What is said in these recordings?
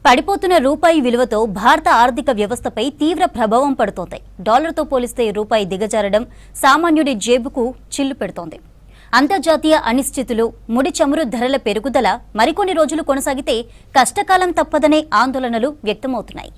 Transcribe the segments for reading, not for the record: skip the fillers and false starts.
పడిపోతున్న రూపాయి విలువతో భారత ఆర్థిక వ్యవస్థపై తీవ్ర ప్రభావం పడుతోంది. డాలర్తో పోలిస్తే రూపాయి దిగజారడం సామాన్యుడి జేబుకు చిల్లు పెడుతోంది. అంతర్జాతీయ అనిశ్చితులు, ముడి చమురు ధరల పెరుగుదల మరికొన్ని రోజులు కొనసాగితే కష్టకాలం తప్పదనే ఆందోళనలు వ్యక్తమవుతున్నాయి.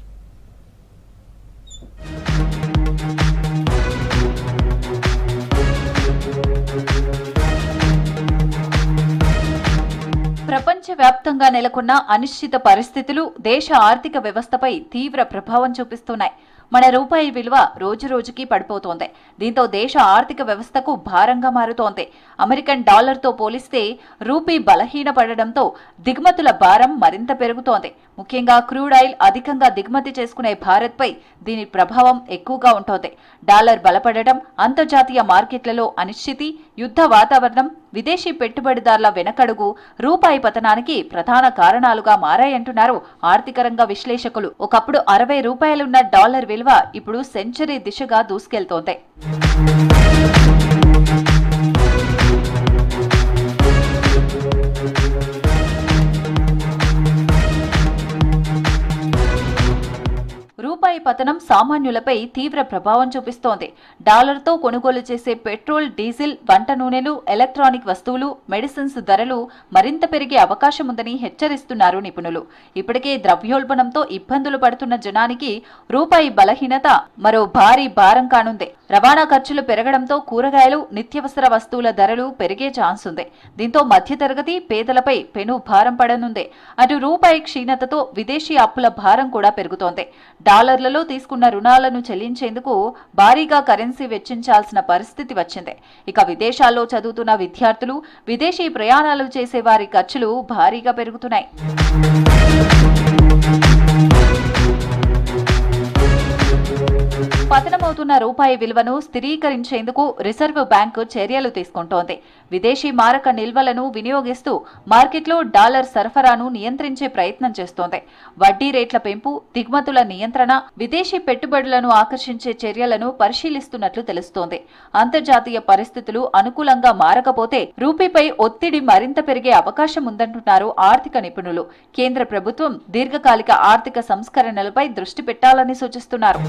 ప్రపంచవ్యాప్తంగా నెలకొన్న అనిశ్చిత పరిస్థితులు దేశ ఆర్థిక వ్యవస్థపై తీవ్ర ప్రభావం చూపిస్తున్నాయి. మన రూపాయి విలువ రోజురోజుకి పడిపోతోంది. దీంతో దేశ ఆర్థిక వ్యవస్థకు భారంగా మారుతోంది. అమెరికన్ డాలర్తో పోలిస్తే రూపీ బలహీనపడడంతో దిగుమతుల భారం మరింత పెరుగుతోంది. ముఖ్యంగా క్రూడ్ ఆయిల్ అధికంగా దిగుమతి చేసుకునే భారత్పై దీని ప్రభావం ఎక్కువగా ఉంటోంది. డాలర్ బలపడడం, అంతర్జాతీయ మార్కెట్లలో అనిశ్చితి, యుద్ధ వాతావరణం, విదేశీ పెట్టుబడిదారుల వెనకడుగు రూపాయి పతనానికి ప్రధాన కారణాలుగా మారాయంటున్నారు ఆర్థిక రంగ విశ్లేషకులు. ఒకప్పుడు 60 రూపాయలున్న డాలర్ విలువ ఇప్పుడు సెంచరీ దిశగా దూసుకెళ్తోంది. రూపాయి పతనం సామాన్యులపై తీవ్ర ప్రభావం చూపిస్తోంది. డాలర్తో కొనుగోలు చేసే పెట్రోల్, డీజిల్, వంట నూనెలు, ఎలక్ట్రానిక్ వస్తువులు, మెడిసిన్స్ ధరలు మరింత పెరిగే అవకాశం ఉందని హెచ్చరిస్తున్నారు నిపుణులు. ఇప్పటికే ద్రవ్యోల్బణంతో ఇబ్బందులు పడుతున్న జనానికి రూపాయి బలహీనత మరో భారీ భారం కానుంది. రవాణా ఖర్చులు పెరగడంతో కూరగాయలు, నిత్యవసర వస్తువుల ధరలు పెరిగే ఛాన్స్ ఉంది. దీంతో మధ్యతరగతి పేదలపై పెను భారం పడనుంది. అటు రూపాయి క్షీణతతో విదేశీ అప్పుల భారం కూడా పెరుగుతోంది. డాలర్లలో తీసుకున్న రుణాలను చెల్లించేందుకు భారీగా కరెన్సీ వెచ్చించాల్సిన పరిస్థితి వచ్చింది. ఇక విదేశాల్లో చదువుతున్న విద్యార్థులు, విదేశీ ప్రయాణాలు చేసే వారి ఖర్చులు భారీగా పెరుగుతున్నాయి. పతనమవుతున్న రూపాయి విలువను స్థిరీకరించేందుకు రిజర్వ్ బ్యాంకు చర్యలు తీసుకుంటోంది. విదేశీ మారక నిల్వలను వినియోగిస్తూ మార్కెట్లో డాలర్ సరఫరాను నియంత్రించే ప్రయత్నం చేస్తోంది. వడ్డీ రేట్ల పెంపు, దిగుమతుల నియంత్రణ, విదేశీ పెట్టుబడులను ఆకర్షించే చర్యలను పరిశీలిస్తున్నట్లు తెలుస్తోంది. అంతర్జాతీయ పరిస్థితులు అనుకూలంగా మారకపోతే రూపీపై ఒత్తిడి మరింత పెరిగే అవకాశం ఉందంటున్నారు ఆర్థిక నిపుణులు. కేంద్ర ప్రభుత్వం దీర్ఘకాలిక ఆర్థిక సంస్కరణలపై దృష్టి పెట్టాలని సూచిస్తున్నారు.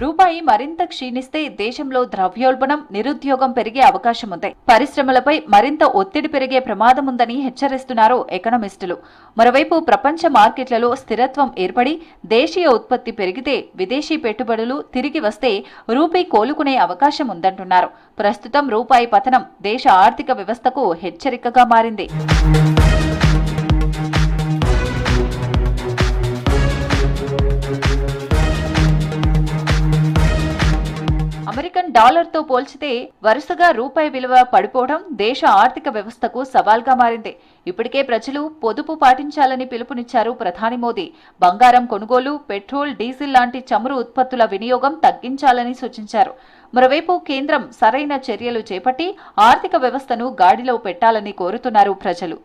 రూపాయి మరింత క్షీణిస్తే దేశంలో ద్రవ్యోల్బణం, నిరుద్యోగం పెరిగే అవకాశం ఉంది. పరిశ్రమలపై మరింత ఒత్తిడి పెరిగే ప్రమాదం ఉందని హెచ్చరిస్తున్నారు ఎకనామిస్టులు. మరోవైపు ప్రపంచ మార్కెట్లలో స్థిరత్వం ఏర్పడి దేశీయ ఉత్పత్తి పెరిగితే, విదేశీ పెట్టుబడులు తిరిగి వస్తే రూపీ కోలుకునే అవకాశం ఉందంటున్నారు. ప్రస్తుతం రూపాయి పతనం దేశ ఆర్థిక వ్యవస్థకు హెచ్చరికగా మారింది. అమెరికన్ డాలర్తో పోల్చితే వరుసగా రూపాయి విలువ పడిపోవడం దేశ ఆర్థిక వ్యవస్థకు సవాల్గా మారింది. ఇప్పటికే ప్రజలు పొదుపు పాటించాలని పిలుపునిచ్చారు ప్రధాని మోదీ. బంగారం కొనుగోలు, పెట్రోల్, డీజిల్ లాంటి చమురు ఉత్పత్తుల వినియోగం తగ్గించాలని సూచించారు. మరోవైపు కేంద్రం సరైన చర్యలు చేపట్టి ఆర్థిక వ్యవస్థను గాడిలో పెట్టాలని కోరుతున్నారు ప్రజలు.